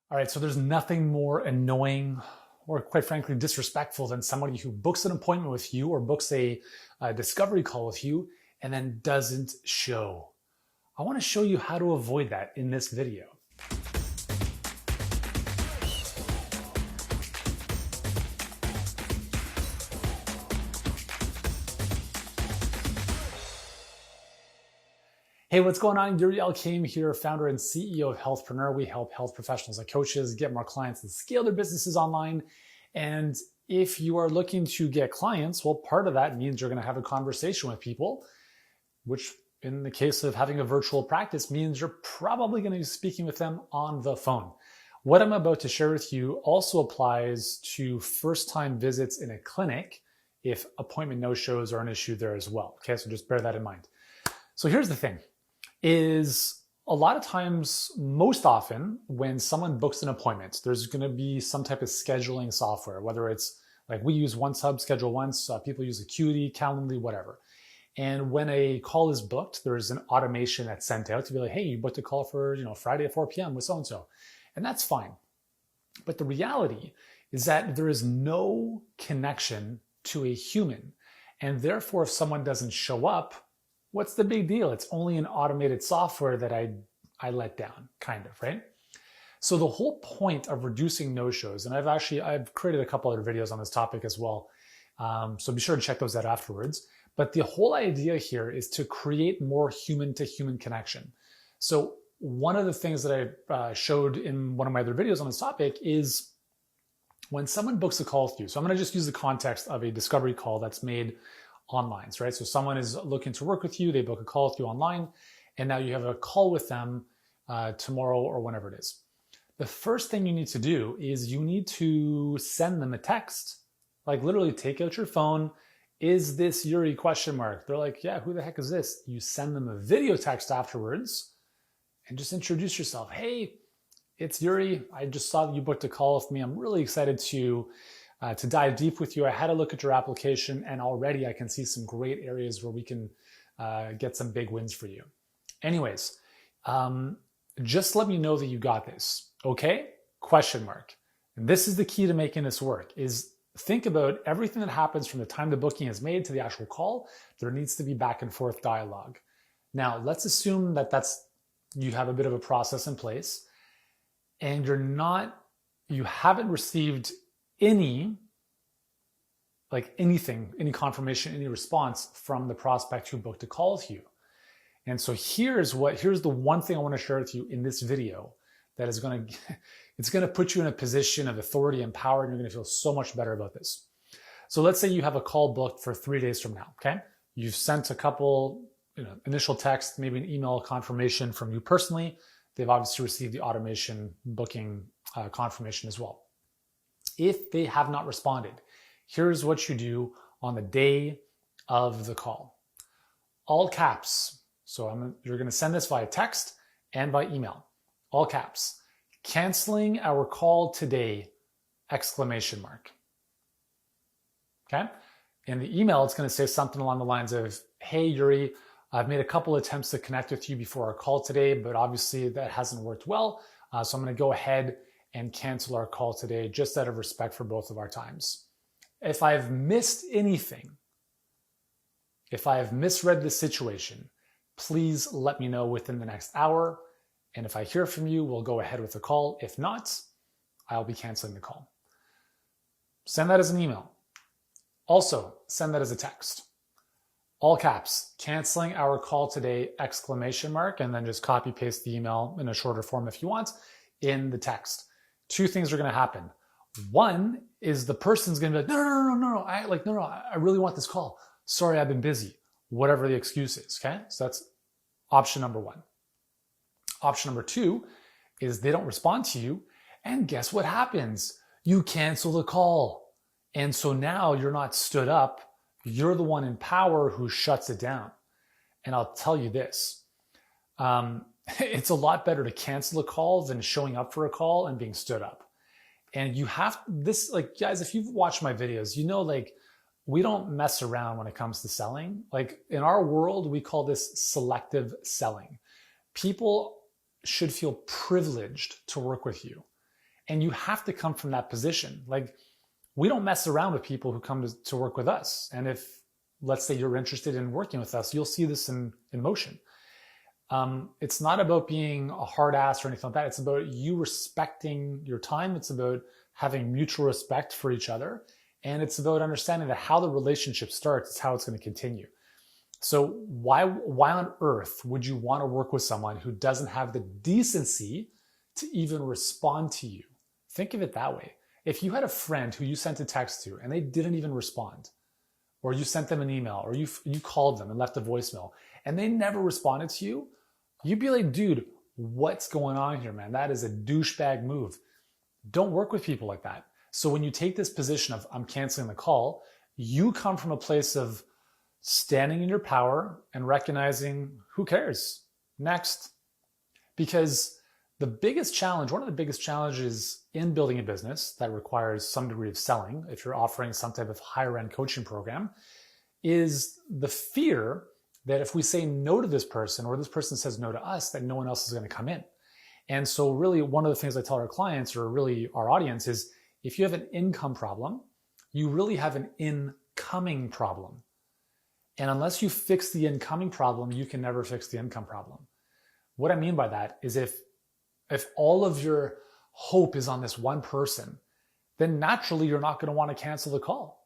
All right, so there's nothing more annoying or quite frankly disrespectful than somebody who books an appointment with you or books a discovery call with you and then doesn't show. I want to show you how to avoid that in this video. Hey, what's going on? Yuri Elkaim here, founder and CEO of Healthpreneur. We help health professionals and coaches get more clients and scale their businesses online. And if you are looking to get clients, well, part of that means you're going to have a conversation with people, which in the case of having a virtual practice means you're probably going to be speaking with them on the phone. What I'm about to share with you also applies to first-time visits in a clinic if appointment no-shows are an issue there as well. Okay, so just bear that in mind. So here's the thing. Is a lot of times, most often, when someone books an appointment, there's going to be some type of scheduling software, whether it's like we use OneSub, Schedule Once, people use Acuity, Calendly, whatever. And when a call is booked, there's an automation that's sent out to be like, hey, you booked a call for Friday at 4 p.m. with so-and-so. And that's fine. But the reality is that there is no connection to a human. And therefore, if someone doesn't show up, what's the big deal? It's only an automated software that I let down, kind of, right? So the whole point of reducing no-shows, and I've created a couple other videos on this topic as well, so be sure to check those out afterwards. But the whole idea here is to create more human-to-human connection. So one of the things that I showed in one of my other videos on this topic is when someone books a call with you. So I'm going to just use the context of a discovery call that's made online, right? So someone is looking to work with you, they book a call with you online, and now you have a call with them tomorrow or whenever it is. The first thing you need to do is you need to send them a text, like literally take out your phone. Is this Yuri ? They're like, yeah, who the heck is this? You send them a video text afterwards and just introduce yourself. Hey, it's Yuri. I just saw that you booked a call with me. I'm really excited to dive deep with you. I had a look at your application and already I can see some great areas where we can get some big wins for you. Anyways, just let me know that you got this, okay? ? And this is the key to making this work, is think about everything that happens from the time the booking is made to the actual call. There needs to be back and forth dialogue. Now, let's assume that you have a bit of a process in place and you haven't received any confirmation, any response from the prospect who booked a call with you. And so here's the one thing I want to share with you in this video that is it's going to put you in a position of authority and power, and you're going to feel so much better about this. So let's say you have a call booked for 3 days from now, okay? You've sent a couple initial text, maybe an email confirmation from you personally. They've obviously received the automation booking confirmation as well. If they have not responded, here's what you do on the day of the call. All caps. So you're going to send this via text and by email. All caps. Canceling our call today! ! Okay? In the email, it's going to say something along the lines of, hey, Yuri, I've made a couple attempts to connect with you before our call today, but obviously that hasn't worked well. So I'm going to go ahead and cancel our call today just out of respect for both of our times. If I've missed anything, if I have misread the situation, please let me know within the next hour. And if I hear from you, we'll go ahead with the call. If not, I'll be canceling the call. Send that as an email. Also, send that as a text. All caps, canceling our call today! And then just copy paste the email in a shorter form if you want in the text. Two things are going to happen. One is the person's going to be like, no. I really want this call. Sorry, I've been busy. Whatever the excuse is, okay? So that's option number one. Option number two is they don't respond to you. And guess what happens? You cancel the call. And so now you're not stood up. You're the one in power who shuts it down. And I'll tell you this. It's a lot better to cancel a call than showing up for a call and being stood up. And you have this, guys, if you've watched my videos, we don't mess around when it comes to selling. In our world, we call this selective selling. People should feel privileged to work with you. And you have to come from that position. Like, we don't mess around with people who come to work with us. And if, let's say, you're interested in working with us, you'll see this in motion. It's not about being a hard ass or anything like that. It's about you respecting your time. It's about having mutual respect for each other. And it's about understanding that how the relationship starts is how it's going to continue. So why on earth would you want to work with someone who doesn't have the decency to even respond to you? Think of it that way. If you had a friend who you sent a text to and they didn't even respond, or you sent them an email, or you called them and left a voicemail and they never responded to you, you'd be like, dude, what's going on here, man? That is a douchebag move. Don't work with people like that. So when you take this position of I'm canceling the call, you come from a place of standing in your power and recognizing who cares? Next. Because the biggest challenge, one of the biggest challenges in building a business that requires some degree of selling, if you're offering some type of higher end coaching program, is the fear that if we say no to this person or this person says no to us, that no one else is going to come in. And so really one of the things I tell our clients, or really our audience, is if you have an income problem, you really have an incoming problem. And unless you fix the incoming problem, you can never fix the income problem. What I mean by that is if all of your hope is on this one person, then naturally you're not going to want to cancel the call.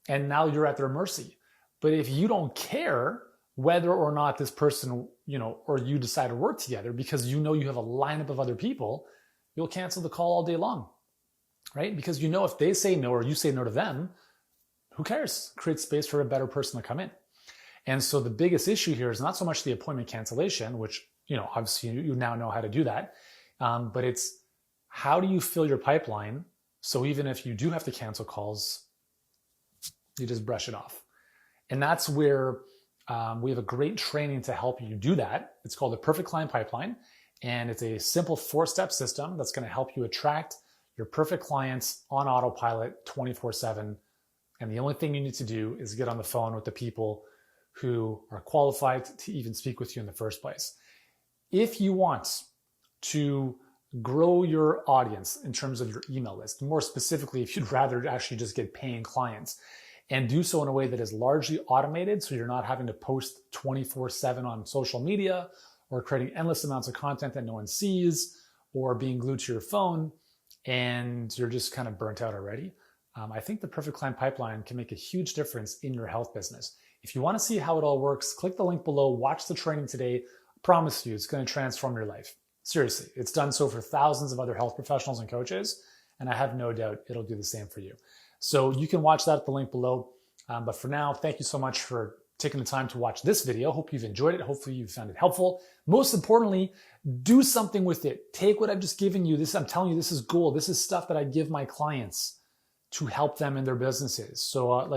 And now you're at their mercy. But if you don't care whether or not this person, or you decide to work together because you know you have a lineup of other people, you'll cancel the call all day long, right? Because if they say no or you say no to them, who cares? Create space for a better person to come in. And so the biggest issue here is not so much the appointment cancellation, which, obviously you now know how to do that. But it's how do you fill your pipeline so even if you do have to cancel calls, you just brush it off. And that's where we have a great training to help you do that. It's called the Perfect Client Pipeline. And it's a simple 4-step system that's going to help you attract your perfect clients on autopilot 24/7. And the only thing you need to do is get on the phone with the people who are qualified to even speak with you in the first place. If you want to grow your audience in terms of your email list, more specifically, if you'd rather actually just get paying clients and do so in a way that is largely automated, so you're not having to post 24/7 on social media or creating endless amounts of content that no one sees or being glued to your phone and you're just kind of burnt out already, I think the Perfect Client Pipeline can make a huge difference in your health business. If you want to see how it all works, click the link below, watch the training today. I promise you, it's going to transform your life. Seriously, it's done so for thousands of other health professionals and coaches, and I have no doubt it'll do the same for you. So you can watch that at the link below. But for now, thank you so much for taking the time to watch this video. Hope you've enjoyed it. Hopefully you found it helpful. Most importantly, do something with it. Take what I've just given you. I'm telling you, this is gold. This is stuff that I give my clients to help them in their businesses. So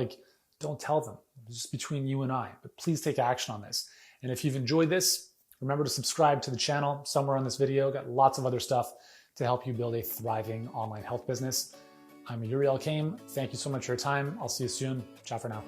don't tell them. It's just between you and I. But please take action on this. And if you've enjoyed this, remember to subscribe to the channel somewhere on this video. Got lots of other stuff to help you build a thriving online health business. I'm Uriel Kame. Thank you so much for your time. I'll see you soon. Ciao for now.